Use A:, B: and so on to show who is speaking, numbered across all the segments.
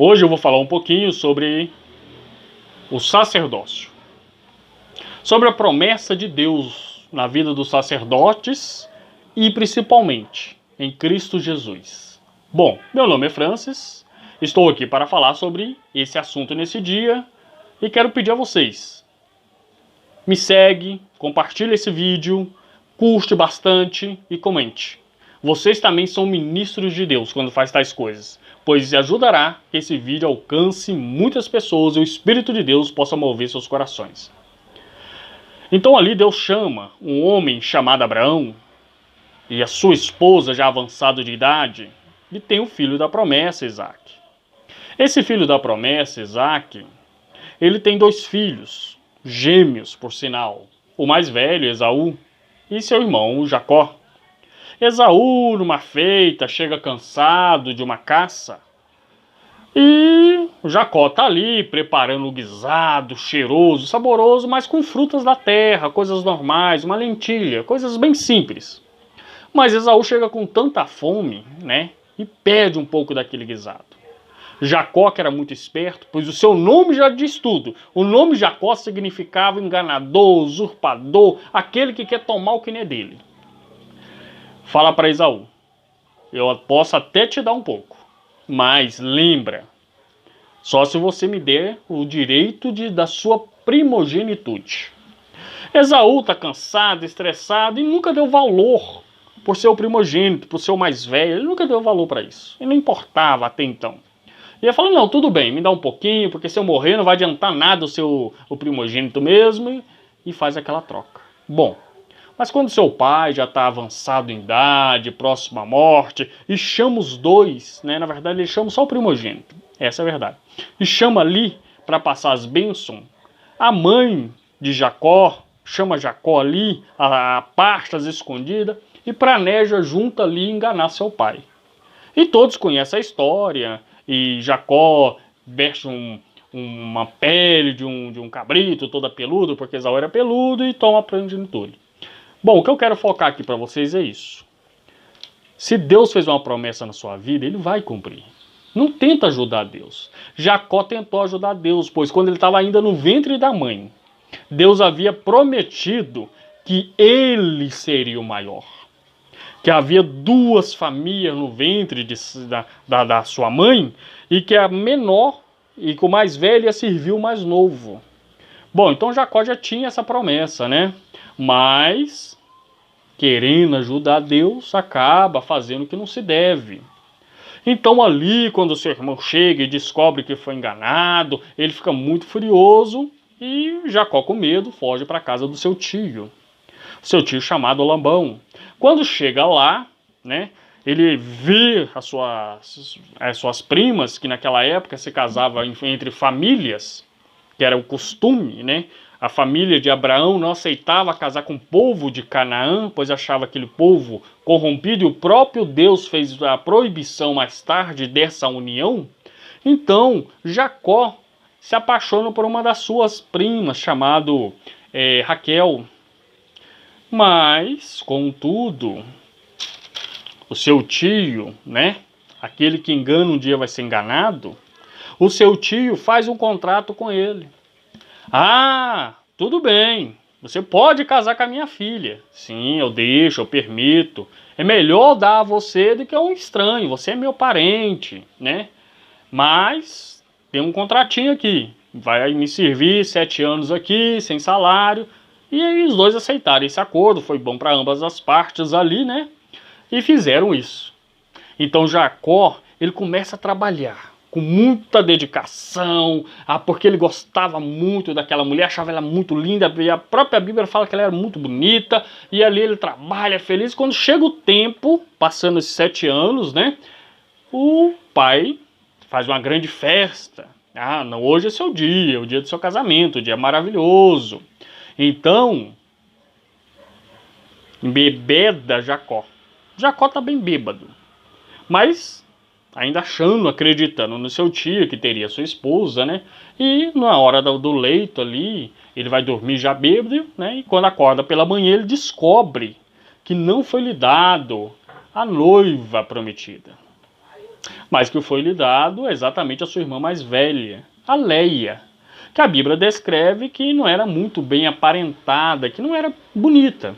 A: Hoje eu vou falar um pouquinho sobre o sacerdócio, sobre a promessa de Deus na vida dos sacerdotes e principalmente em Cristo Jesus. Bom, meu nome é Francis, estou aqui para falar sobre esse assunto nesse dia e quero pedir a vocês, me segue, compartilhe esse vídeo, curte bastante e comente. Vocês também são ministros de Deus quando faz tais coisas, pois ajudará que esse vídeo alcance muitas pessoas e o Espírito de Deus possa mover seus corações. Então ali Deus chama um homem chamado Abraão e a sua esposa já avançada de idade e tem o filho da promessa, Isaac. Esse filho da promessa, Isaac, ele tem 2 filhos, gêmeos por sinal, o mais velho, Esaú, e seu irmão, Jacó. Esaú, numa feita, chega cansado de uma caça e Jacó está ali preparando um guisado cheiroso, saboroso, mas com frutas da terra, coisas normais, uma lentilha, coisas bem simples. Mas Esaú chega com tanta fome, né, e pede um pouco daquele guisado. Jacó, que era muito esperto, pois o seu nome já diz tudo. O nome Jacó significava enganador, usurpador, aquele que quer tomar o que não é dele. Fala para Esaú, eu posso até te dar um pouco, mas lembra, só se você me der o direito da sua primogenitude. Esaú está cansado, estressado e nunca deu valor por ser o primogênito, por ser o mais velho. Ele nunca deu valor para isso, ele não importava até então. E ele falou, não, tudo bem, me dá um pouquinho, porque se eu morrer não vai adiantar nada o primogênito mesmo, e faz aquela troca. Bom, mas quando seu pai já está avançado em idade, próximo à morte, e chama os 2, né? Na verdade ele chama só o primogênito, essa é a verdade, e chama ali para passar as bênçãos, a mãe de Jacó chama Jacó ali, a pastas escondida, e praneja junto ali enganar seu pai. E todos conhecem a história, e Jacó veste uma pele de um cabrito toda peludo, porque Esaú era peludo, e toma a primogenitura. Bom, o que eu quero focar aqui para vocês é isso. Se Deus fez uma promessa na sua vida, ele vai cumprir. Não tenta ajudar Deus. Jacó tentou ajudar Deus, pois quando ele estava ainda no ventre da mãe, Deus havia prometido que ele seria o maior. Que havia 2 famílias no ventre da sua mãe, e que a menor e que o mais velho ia servir o mais novo. Bom, então Jacó já tinha essa promessa, né? Mas, querendo ajudar Deus, acaba fazendo o que não se deve. Então ali, quando o seu irmão chega e descobre que foi enganado, ele fica muito furioso e Jacó, com medo, foge para a casa do seu tio. Seu tio chamado Labão. Quando chega lá, né, ele vê as suas primas, que naquela época se casavam entre famílias, que era o costume, né? A família de Abraão não aceitava casar com o povo de Canaã, pois achava aquele povo corrompido, e o próprio Deus fez a proibição mais tarde dessa união. Então, Jacó se apaixona por uma das suas primas, chamado Raquel. Mas, contudo, o seu tio, né, aquele que engana um dia vai ser enganado, o seu tio faz um contrato com ele. Ah, tudo bem, você pode casar com a minha filha. Sim, eu deixo, eu permito. É melhor dar a você do que a um estranho, você é meu parente, né? Mas tem um contratinho aqui, vai me servir 7 anos aqui, sem salário. E aí os 2 aceitaram esse acordo, foi bom para ambas as partes ali, né? E fizeram isso. Então Jacó, ele começa a trabalhar com muita dedicação, porque ele gostava muito daquela mulher, achava ela muito linda, e a própria Bíblia fala que ela era muito bonita, e ali ele trabalha feliz. Quando chega o tempo, passando esses 7 anos, né? O pai faz uma grande festa. Ah, não, hoje é seu dia, o dia do seu casamento, o dia maravilhoso. Então, embebeda Jacó. Jacó está bem bêbado, mas ainda achando, acreditando no seu tio, que teria sua esposa, né? E na hora do leito ali, ele vai dormir já bêbado, né? E quando acorda pela manhã, ele descobre que não foi lhe dado a noiva prometida. mas que foi lhe dado exatamente a sua irmã mais velha, a Leia, que a Bíblia descreve que não era muito bem aparentada, que não era bonita.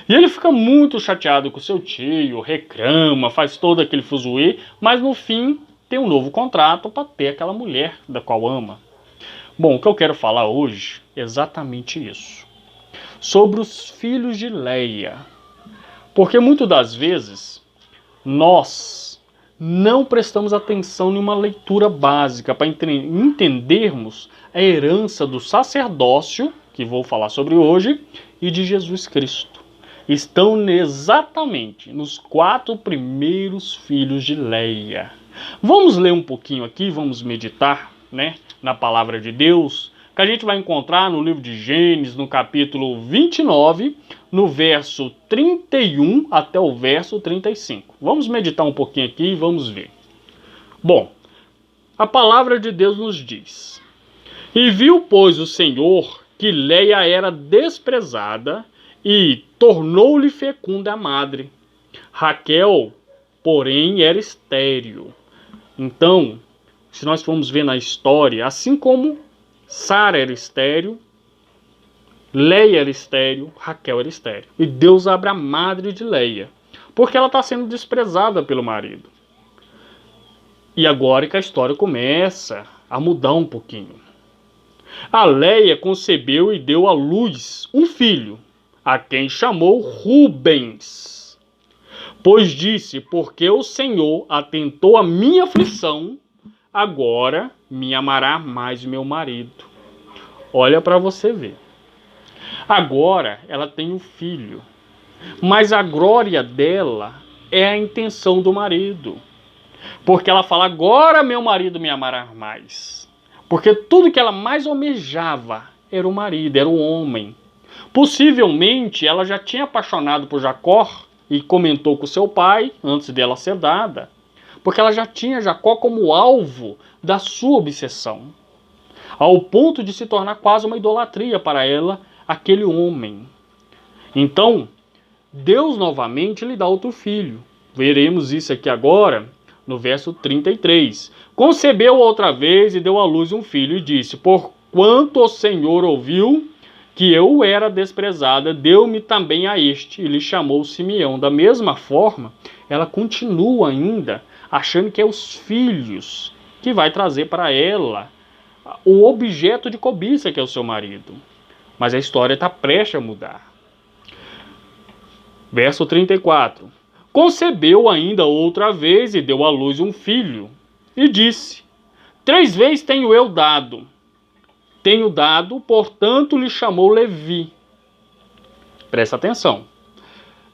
A: E ele fica muito chateado com seu tio, reclama, faz todo aquele fuzuê, mas no fim tem um novo contrato para ter aquela mulher da qual ama. Bom, o que eu quero falar hoje é exatamente isso. Sobre os filhos de Leia. Porque muitas das vezes nós não prestamos atenção em uma leitura básica para entendermos a herança do sacerdócio, que vou falar sobre hoje, e de Jesus Cristo. Estão exatamente nos 4 primeiros filhos de Leia. Vamos ler um pouquinho aqui, vamos meditar, na palavra de Deus, que a gente vai encontrar no livro de Gênesis, no capítulo 29, no verso 31 até o verso 35. Vamos meditar um pouquinho aqui e vamos ver. Bom, a palavra de Deus nos diz: E viu, pois, o Senhor que Leia era desprezada e tornou-lhe fecunda a madre. Raquel, porém, era estéril. Então, se nós formos ver na história, assim como Sara era estéril, Leia era estéril, Raquel era estéril. E Deus abre a madre de Leia, porque ela está sendo desprezada pelo marido. E agora que a história começa a mudar um pouquinho. A Leia concebeu e deu à luz um filho, a quem chamou Rubens. Pois disse, porque o Senhor atentou a minha aflição, agora me amará mais meu marido. Olha para você ver. Agora ela tem um filho, mas a glória dela é a intenção do marido. Porque ela fala, agora meu marido me amará mais. Porque tudo que ela mais almejava era o marido, era o homem. Possivelmente ela já tinha apaixonado por Jacó e comentou com seu pai, antes dela ser dada, porque ela já tinha Jacó como alvo da sua obsessão, ao ponto de se tornar quase uma idolatria para ela, aquele homem. Então, Deus novamente lhe dá outro filho. Veremos isso aqui agora, no verso 33. Concebeu outra vez e deu à luz um filho e disse, porquanto o Senhor ouviu que eu era desprezada, deu-me também a este, e lhe chamou Simeão. Da mesma forma, ela continua ainda achando que é os filhos que vai trazer para ela o objeto de cobiça que é o seu marido. Mas a história está prestes a mudar. Verso 34. Concebeu ainda outra vez e deu à luz um filho, e disse, 3 vezes tenho eu dado. Tenho dado, portanto lhe chamou Levi. Presta atenção.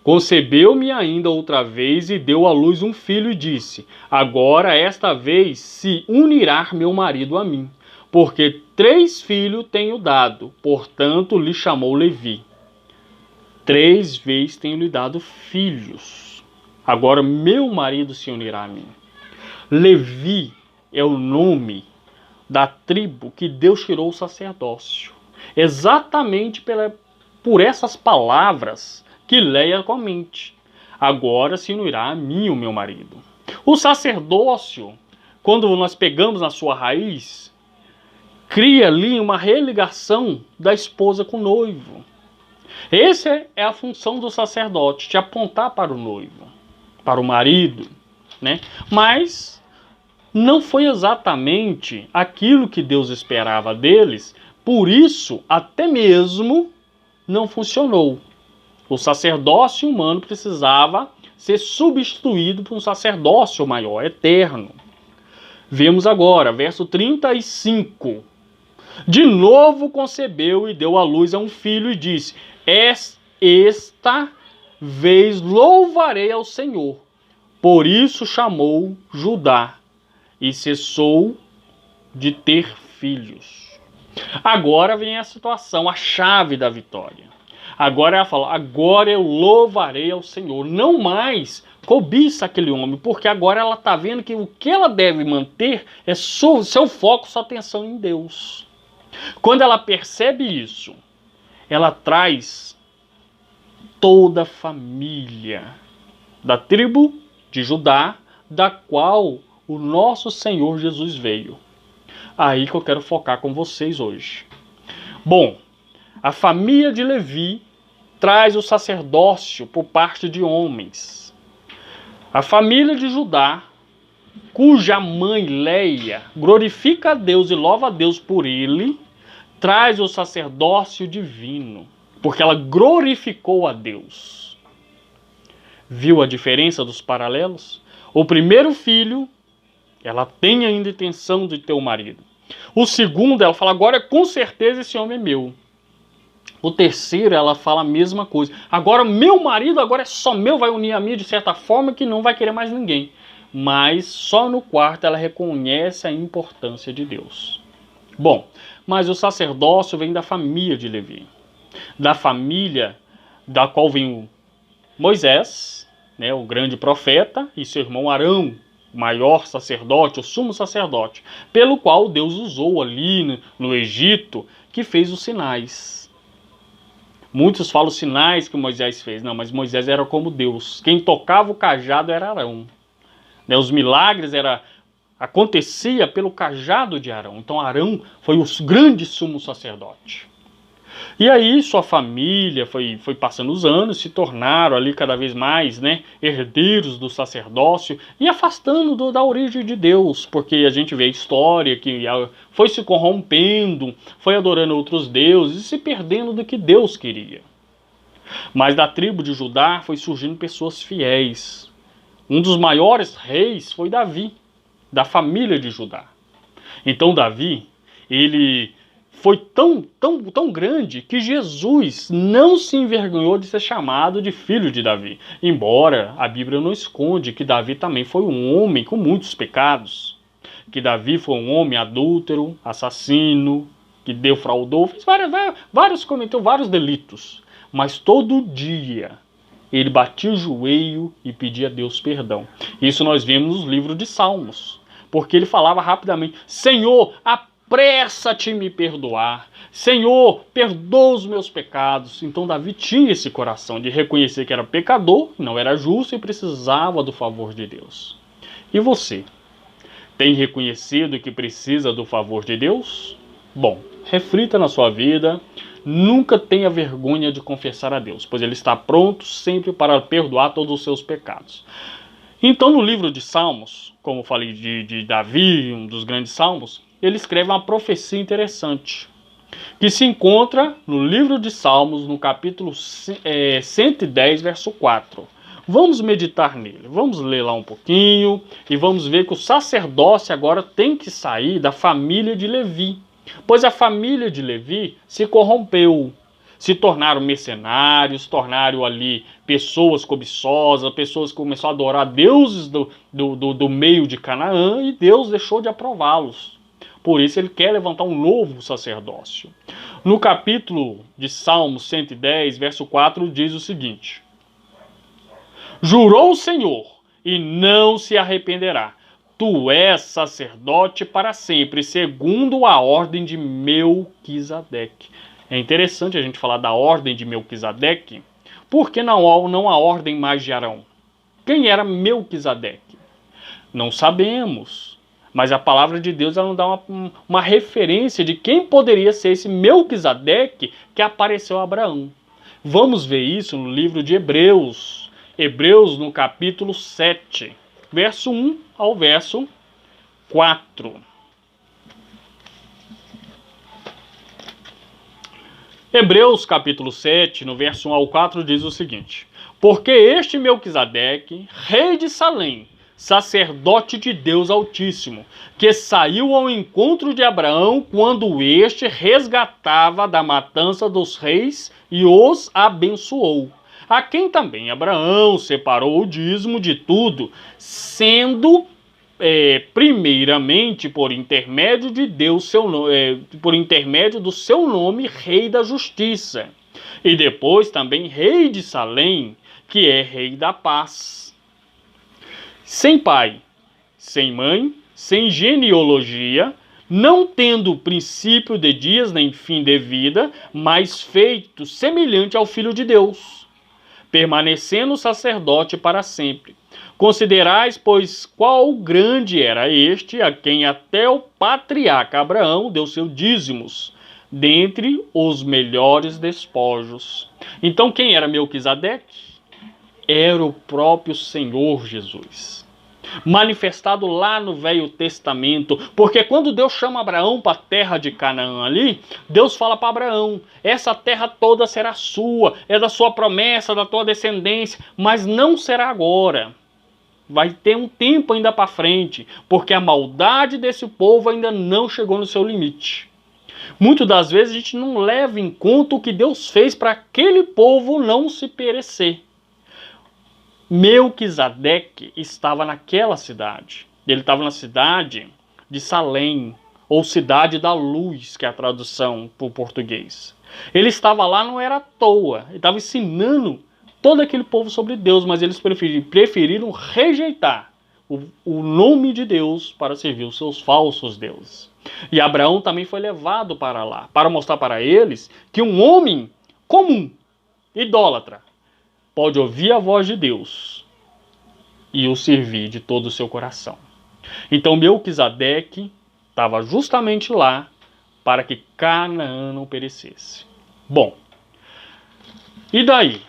A: Concebeu-me ainda outra vez e deu à luz um filho e disse, agora esta vez se unirá meu marido a mim, porque 3 filhos tenho dado, portanto lhe chamou Levi. 3 vezes tenho lhe dado filhos, agora meu marido se unirá a mim. Levi é o nome da tribo que Deus tirou o sacerdócio. Exatamente por essas palavras que Leia comente. Agora se unirá a mim o meu marido. O sacerdócio, quando nós pegamos na sua raiz, cria ali uma religação da esposa com o noivo. Essa é a função do sacerdote, te apontar para o noivo, para o marido, Mas não foi exatamente aquilo que Deus esperava deles, por isso até mesmo não funcionou. O sacerdócio humano precisava ser substituído por um sacerdócio maior, eterno. Vemos agora, verso 35. De novo concebeu e deu à luz a um filho e disse, esta vez louvarei ao Senhor. Por isso chamou Judá e cessou de ter filhos. Agora vem a situação, a chave da vitória. Agora ela fala, agora eu louvarei ao Senhor. Não mais cobiça aquele homem, porque agora ela está vendo que o que ela deve manter é seu foco, sua atenção em Deus. Quando ela percebe isso, ela traz toda a família da tribo de Judá, da qual o nosso Senhor Jesus veio. Aí que eu quero focar com vocês hoje. Bom, a família de Levi traz o sacerdócio por parte de homens. A família de Judá, cuja mãe Leia glorifica a Deus e louva a Deus por ele, traz o sacerdócio divino, porque ela glorificou a Deus. Viu a diferença dos paralelos? O primeiro filho, ela tem ainda intenção de ter um marido. O segundo, ela fala, agora com certeza esse homem é meu. O terceiro, ela fala a mesma coisa. Agora meu marido, agora é só meu, vai unir a mim de certa forma que não vai querer mais ninguém. Mas só no quarto ela reconhece a importância de Deus. Bom, mas o sacerdócio vem da família de Levi. Da família da qual vem o Moisés, né, o grande profeta, e seu irmão Arão, o maior sacerdote, o sumo sacerdote, pelo qual Deus usou ali no Egito, que fez os sinais. Muitos falam os sinais que Moisés fez. Não, mas Moisés era como Deus. Quem tocava o cajado era Arão. Né, os milagres acontecia pelo cajado de Arão. Então Arão foi o grande sumo sacerdote. E aí sua família foi passando os anos, se tornaram ali cada vez mais, né, herdeiros do sacerdócio e afastando da origem de Deus, porque a gente vê a história que foi se corrompendo, foi adorando outros deuses e se perdendo do que Deus queria. Mas da tribo de Judá foi surgindo pessoas fiéis. Um dos maiores reis foi Davi, da família de Judá. Então Davi, ele foi tão grande que Jesus não se envergonhou de ser chamado de filho de Davi. Embora a Bíblia não esconde que Davi também foi um homem com muitos pecados. Que Davi foi um homem adúltero, assassino, que defraudou, fez cometeu vários delitos. Mas todo dia ele batia o joelho e pedia a Deus perdão. Isso nós vemos nos livros de Salmos. Porque ele falava rapidamente, Senhor, apressa-te em me perdoar. Senhor, perdoa os meus pecados. Então Davi tinha esse coração de reconhecer que era pecador, não era justo e precisava do favor de Deus. E você? Tem reconhecido que precisa do favor de Deus? Bom, reflita na sua vida. Nunca tenha vergonha de confessar a Deus, pois Ele está pronto sempre para perdoar todos os seus pecados. Então no livro de Salmos, como falei de Davi, um dos grandes salmos, ele escreve uma profecia interessante, que se encontra no livro de Salmos, no capítulo 110, verso 4. Vamos meditar nele, vamos ler lá um pouquinho e vamos ver que o sacerdócio agora tem que sair da família de Levi, pois a família de Levi se corrompeu, se tornaram mercenários, tornaram ali pessoas cobiçosas, pessoas que começaram a adorar deuses do meio de Canaã e Deus deixou de aprová-los. Por isso ele quer levantar um novo sacerdócio. No capítulo de Salmos 110, verso 4, diz o seguinte: Jurou o Senhor e não se arrependerá. Tu és sacerdote para sempre, segundo a ordem de Melquisedeque. É interessante a gente falar da ordem de Melquisedeque, porque não a ordem mais de Arão. Quem era Melquisedeque? Não sabemos. Mas a palavra de Deus ela não dá uma referência de quem poderia ser esse Melquisedeque que apareceu a Abraão. Vamos ver isso no livro de Hebreus. Hebreus no capítulo 7, verso 1 ao verso 4. Hebreus capítulo 7, no verso 1 ao 4, diz o seguinte: Porque este Melquisedeque, rei de Salém, sacerdote de Deus Altíssimo, que saiu ao encontro de Abraão quando este resgatava da matança dos reis e os abençoou, a quem também Abraão separou o dízimo de tudo, sendo primeiramente por intermédio de Deus, por intermédio do seu nome, Rei da Justiça, e depois também Rei de Salém, que é Rei da Paz. Sem pai, sem mãe, sem genealogia, não tendo princípio de dias nem fim de vida, mas feito semelhante ao Filho de Deus, permanecendo sacerdote para sempre, Considerais, pois, qual grande era este, a quem até o patriarca Abraão deu seus dízimos, dentre os melhores despojos. Então, quem era Melquisedeque? Era o próprio Senhor Jesus, manifestado lá no Velho Testamento, porque quando Deus chama Abraão para a terra de Canaã ali, Deus fala para Abraão, essa terra toda será sua, é da sua promessa, da tua descendência, mas não será agora. Vai ter um tempo ainda para frente, porque a maldade desse povo ainda não chegou no seu limite. Muitas das vezes a gente não leva em conta o que Deus fez para aquele povo não se perecer. Melquisedeque estava naquela cidade. Ele estava na cidade de Salém, ou cidade da luz, que é a tradução para o português. Ele estava lá, não era à toa. Ele estava ensinando todo aquele povo sobre Deus, mas eles preferiram rejeitar o nome de Deus para servir os seus falsos deuses. E Abraão também foi levado para lá, para mostrar para eles que um homem comum, idólatra, pode ouvir a voz de Deus e o servir de todo o seu coração. Então Melquisedeque estava justamente lá para que Canaã não perecesse. Bom, e daí?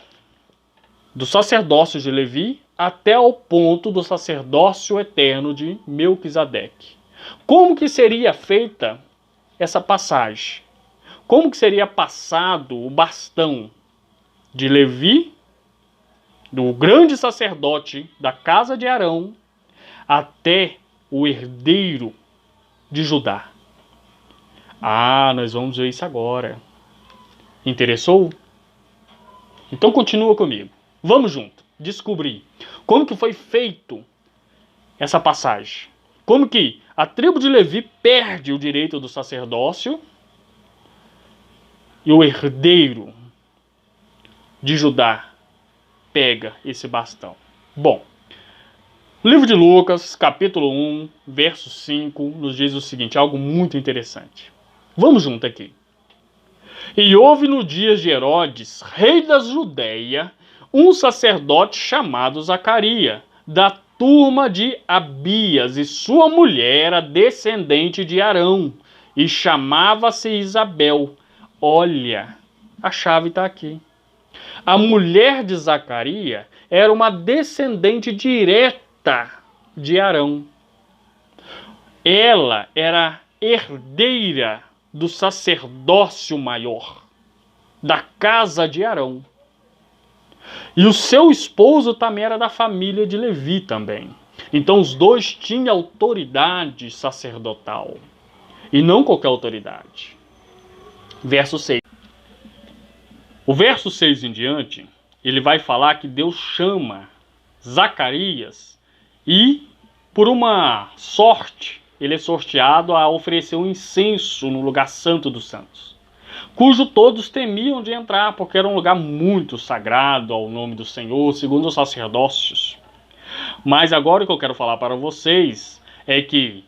A: Do sacerdócio de Levi até ao ponto do sacerdócio eterno de Melquisedeque. Como que seria feita essa passagem? Como que seria passado o bastão de Levi, do grande sacerdote da casa de Arão, até o herdeiro de Judá? Ah, nós vamos ver isso agora. Interessou? Então continua comigo. Vamos junto, descobrir como que foi feito essa passagem. Como que a tribo de Levi perde o direito do sacerdócio e o herdeiro de Judá pega esse bastão. Bom, livro de Lucas, capítulo 1, verso 5, nos diz o seguinte, algo muito interessante. Vamos junto aqui. E houve no dias de Herodes, rei da Judéia, um sacerdote chamado Zacarias, da turma de Abias, e sua mulher era descendente de Arão, e chamava-se Isabel. Olha, a chave está aqui. A mulher de Zacarias era uma descendente direta de Arão. Ela era herdeira do sacerdócio maior, da casa de Arão. E o seu esposo também era da família de Levi também. Então os dois tinham autoridade sacerdotal. E não qualquer autoridade. Verso 6. O verso 6 em diante, ele vai falar que Deus chama Zacarias e, por uma sorte, ele é sorteado a oferecer um incenso no lugar santo dos santos, cujo todos temiam de entrar, porque era um lugar muito sagrado ao nome do Senhor, segundo os sacerdócios. Mas agora o que eu quero falar para vocês é que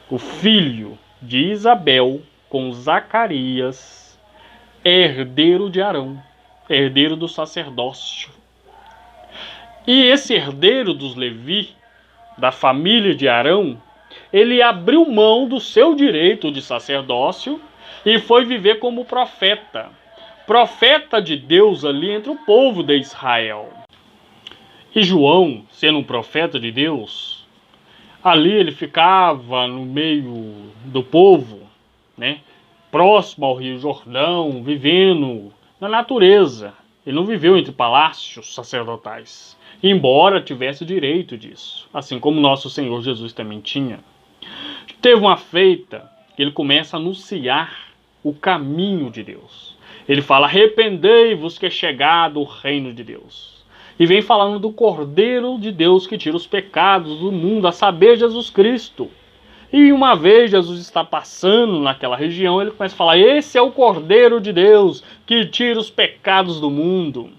A: o filho de Isabel com Zacarias é herdeiro de Arão, herdeiro do sacerdócio. E esse herdeiro dos Levi, da família de Arão, ele abriu mão do seu direito de sacerdócio e foi viver como profeta. Profeta de Deus ali entre o povo de Israel. E João, sendo um profeta de Deus, ali ele ficava no meio do povo, né? Próximo ao Rio Jordão, vivendo na natureza. Ele não viveu entre palácios sacerdotais, embora tivesse o direito disso, assim como nosso Senhor Jesus também tinha. Teve uma feita que ele começa a anunciar o caminho de Deus. Ele fala, arrependei-vos que é chegado o reino de Deus. E vem falando do Cordeiro de Deus que tira os pecados do mundo, a saber, Jesus Cristo. E uma vez Jesus está passando naquela região, ele começa a falar, esse é o Cordeiro de Deus que tira os pecados do mundo.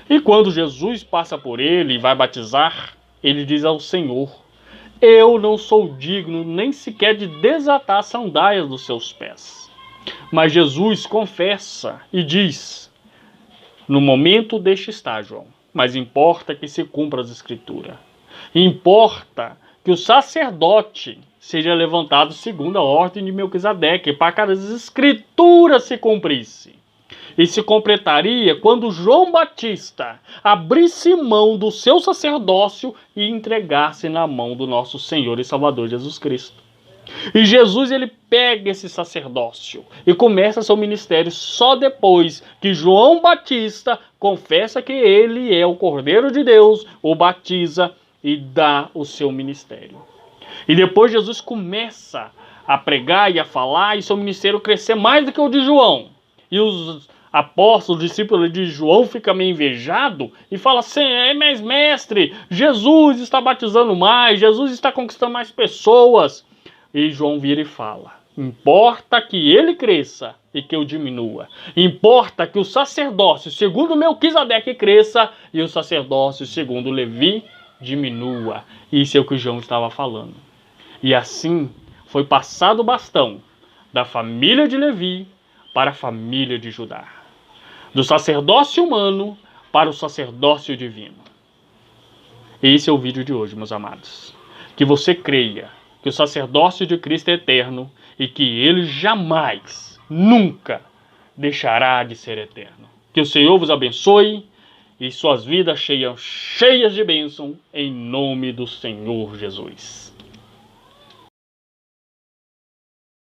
A: E quando Jesus passa por ele e vai batizar, ele diz ao Senhor, eu não sou digno nem sequer de desatar as sandálias dos seus pés. Mas Jesus confessa e diz, no momento deste estágio, mas importa que se cumpra as Escrituras. Importa que o sacerdote seja levantado segundo a ordem de Melquisedeque, para que as Escrituras se cumprissem. E se completaria quando João Batista abrisse mão do seu sacerdócio e entregasse na mão do nosso Senhor e Salvador Jesus Cristo. E Jesus, ele pega esse sacerdócio e começa seu ministério só depois que João Batista confessa que ele é o Cordeiro de Deus, o batiza e dá o seu ministério. E depois Jesus começa a pregar e a falar, e seu ministério crescer mais do que o de João. E os apóstolos, discípulos de João, ficam meio invejados e falam assim: mas mestre, Jesus está batizando mais, Jesus está conquistando mais pessoas. E João vira e fala: importa que ele cresça e que eu diminua. Importa que o sacerdócio segundo Melquisedeque cresça e o sacerdócio segundo Levi diminua. Isso é o que João estava falando. E assim foi passado o bastão da família de Levi para a família de Judá. Do sacerdócio humano para o sacerdócio divino. Esse é o vídeo de hoje, meus amados. Que você creia que o sacerdócio de Cristo é eterno e que ele jamais, nunca deixará de ser eterno. Que o Senhor vos abençoe e suas vidas cheias de bênção em nome do Senhor Jesus.